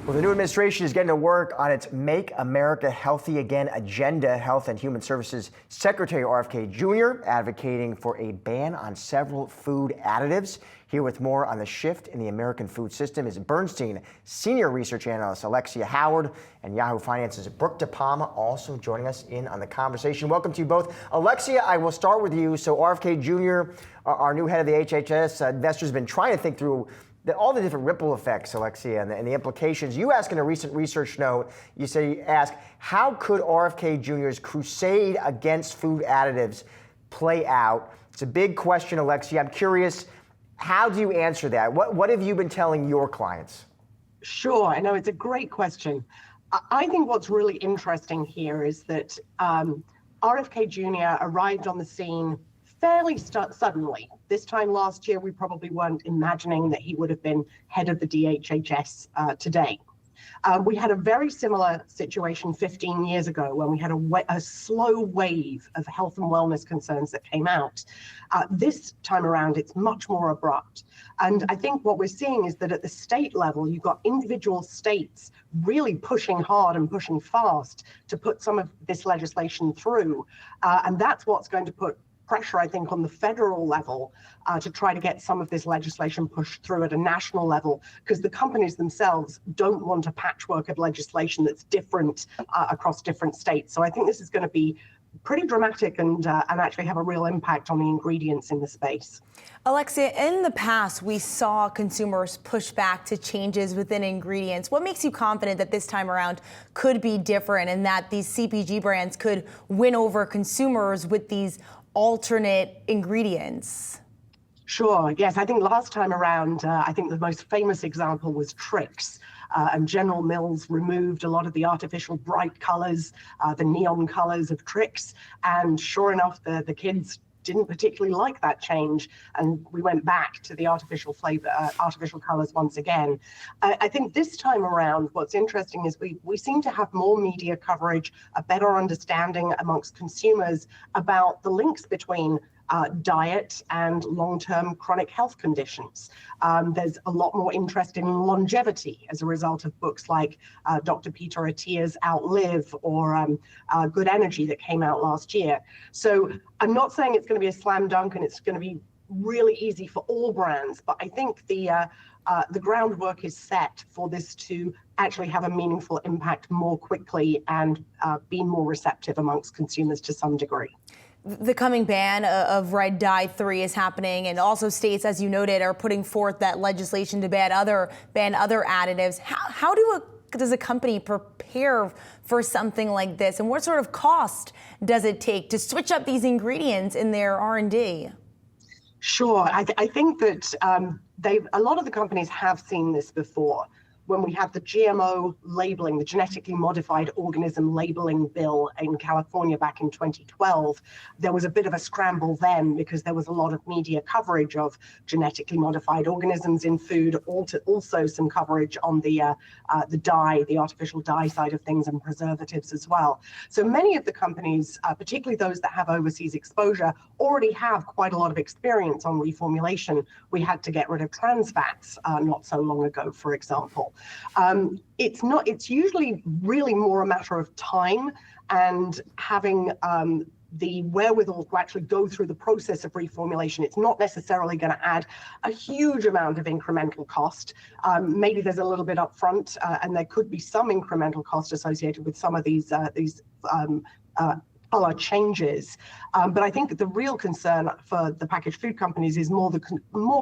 Well, the new administration is getting to work on its Make America Healthy Again agenda. Health and Human Services Secretary RFK Jr. advocating for a ban on several food additives. Here with more on the shift in the American food system is Bernstein senior research analyst Alexia Howard and Yahoo Finance's Brooke DePalma also joining us in on the conversation. Welcome to you both. Alexia, I will start with you. So RFK Jr., our new head of the HHS, investors have been trying to think through all the different ripple effects, Alexia, and the implications. You ask in a recent research note, you ask, how could RFK Jr.'s crusade against food additives play out? It's a big question, Alexia. I'm curious, how do you answer that? What have you been telling your clients? Sure, I know it's a great question. I think what's really interesting here is that RFK Jr. arrived on the scene fairly suddenly. This time last year, we probably weren't imagining that he would have been head of the DHHS today. We had a very similar situation 15 years ago when we had a slow wave of health and wellness concerns that came out. This time around, it's much more abrupt. And I think what we're seeing is that at the state level, you've got individual states really pushing hard and pushing fast to put some of this legislation through. And that's what's going to put pressure, I think, on the federal level to try to get some of this legislation pushed through at a national level, because the companies themselves don't want a patchwork of legislation that's different across different states. So I think this is going to be pretty dramatic and actually have a real impact on the ingredients in the space. Alexia, in the past, we saw consumers push back to changes within ingredients. What makes you confident that this time around could be different and that these CPG brands could win over consumers with these alternate ingredients? Sure. Yes, I think last time around, I think the most famous example was Trix. And General Mills removed a lot of the artificial bright colors, the neon colors of Trix. And sure enough, the kids didn't particularly like that change, and we went back to the artificial flavor, artificial colors once again. I think this time around, what's interesting is we seem to have more media coverage, a better understanding amongst consumers about the links between diet and long-term chronic health conditions. There's a lot more interest in longevity as a result of books like Dr. Peter Attia's Outlive or Good Energy that came out last year. So I'm not saying it's going to be a slam dunk and it's going to be really easy for all brands, but I think the groundwork is set for this to actually have a meaningful impact more quickly and be more receptive amongst consumers to some degree. The coming ban of red dye 3 is happening, and also states, as you noted, are putting forth that legislation to ban other additives. How does a company prepare for something like this, and what sort of cost does it take to switch up these ingredients in their R&D? Sure, I think that a lot of the companies have seen this before. When we had the GMO labeling, the genetically modified organism labeling bill in California back in 2012, there was a bit of a scramble then because there was a lot of media coverage of genetically modified organisms in food, also some coverage on the dye, the artificial dye side of things, and preservatives as well. So many of the companies, particularly those that have overseas exposure, already have quite a lot of experience on reformulation. We had to get rid of trans fats not so long ago, for example. It's usually really more a matter of time and having the wherewithal to actually go through the process of reformulation. It's not necessarily going to add a huge amount of incremental cost. Maybe there's a little bit upfront, and there could be some incremental cost associated with some of these color changes. But I think the real concern for the packaged food companies is more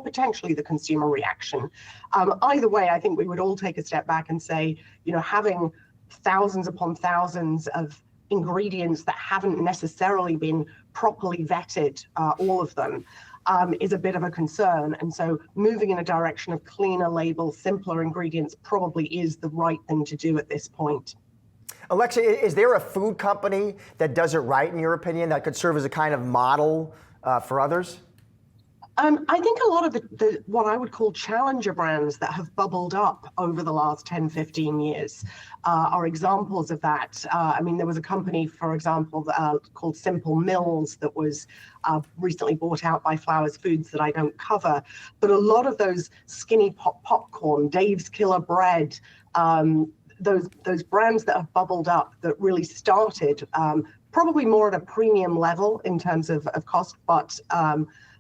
potentially the consumer reaction. Either way, I think we would all take a step back and say, having thousands upon thousands of ingredients that haven't necessarily been properly vetted, all of them, is a bit of a concern. And so moving in a direction of cleaner labels, simpler ingredients probably is the right thing to do at this point. Alexia, is there a food company that does it right, in your opinion, that could serve as a kind of model for others? I think a lot of the what I would call challenger brands that have bubbled up over the last 10, 15 years are examples of that. I mean, there was a company, for example, called Simple Mills that was recently bought out by Flowers Foods that I don't cover. But a lot of those Skinny Popcorn, Dave's Killer Bread, those brands that have bubbled up that really started probably more at a premium level in terms of cost, but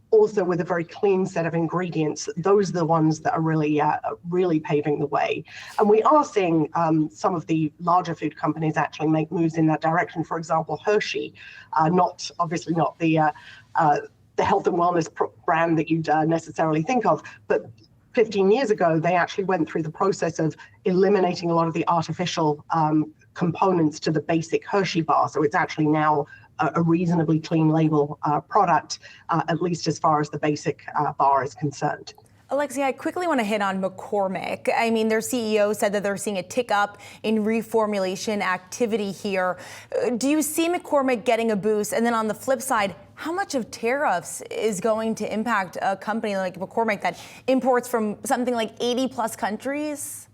also with a very clean set of ingredients. Those are the ones that are really paving the way. And we are seeing some of the larger food companies actually make moves in that direction. For example, Hershey, obviously not the health and wellness brand that you'd necessarily think of, but 15 years ago, they actually went through the process of eliminating a lot of the artificial components to the basic Hershey bar. So it's actually now a reasonably clean label product, at least as far as the basic bar is concerned. Alexia, I quickly want to hit on McCormick. I mean, their CEO said that they're seeing a tick up in reformulation activity here. Do you see McCormick getting a boost? And then on the flip side, how much of tariffs is going to impact a company like McCormick that imports from something like 80 plus countries?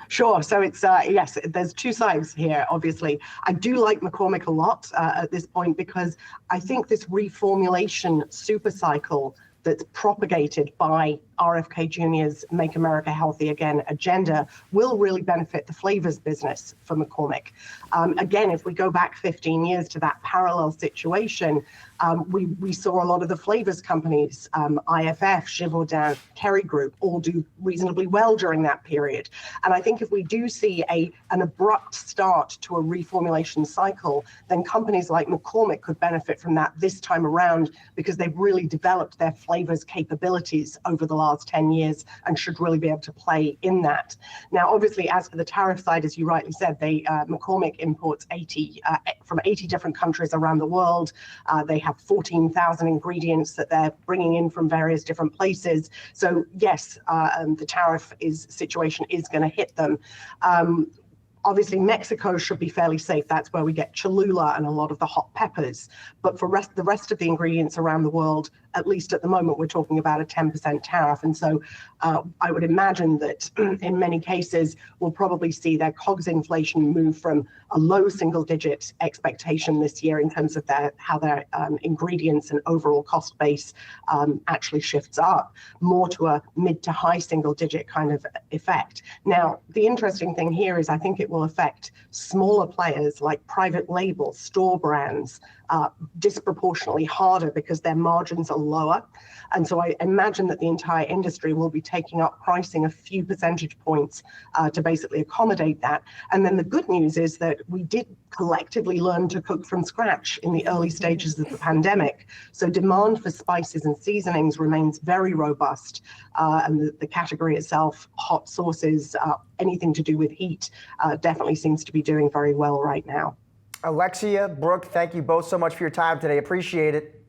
Sure. So it's, yes, there's two sides here, obviously. I do like McCormick a lot at this point because I think this reformulation super cycle that's propagated by RFK Jr.'s Make America Healthy Again agenda will really benefit the flavors business for McCormick. Again, if we go back 15 years to that parallel situation, we saw a lot of the flavors companies, IFF, Givaudan, Kerry Group, all do reasonably well during that period. And I think if we do see an abrupt start to a reformulation cycle, then companies like McCormick could benefit from that this time around because they've really developed their flavors capabilities over the last 10 years and should really be able to play in that. Now, obviously, as for the tariff side, as you rightly said, McCormick imports from 80 different countries around the world. They have 14,000 ingredients that they're bringing in from various different places. So yes, the tariff situation is going to hit them. Obviously, Mexico should be fairly safe. That's where we get Cholula and a lot of the hot peppers. But for the rest of the ingredients around the world, at least at the moment, we're talking about a 10% tariff. And so I would imagine that in many cases, we'll probably see their COGS inflation move from a low single-digit expectation this year in terms of how their ingredients and overall cost base actually shifts up, more to a mid to high single-digit kind of effect. Now, the interesting thing here is I think it will affect smaller players like private label, store brands, disproportionately harder because their margins are lower. And so I imagine that the entire industry will be taking up pricing a few percentage points to basically accommodate that. And then the good news is that we did collectively learn to cook from scratch in the early stages of the pandemic. So demand for spices and seasonings remains very robust. And the category itself, hot sauces, anything to do with heat, definitely seems to be doing very well right now. Alexia, Brooke, thank you both so much for your time today. Appreciate it.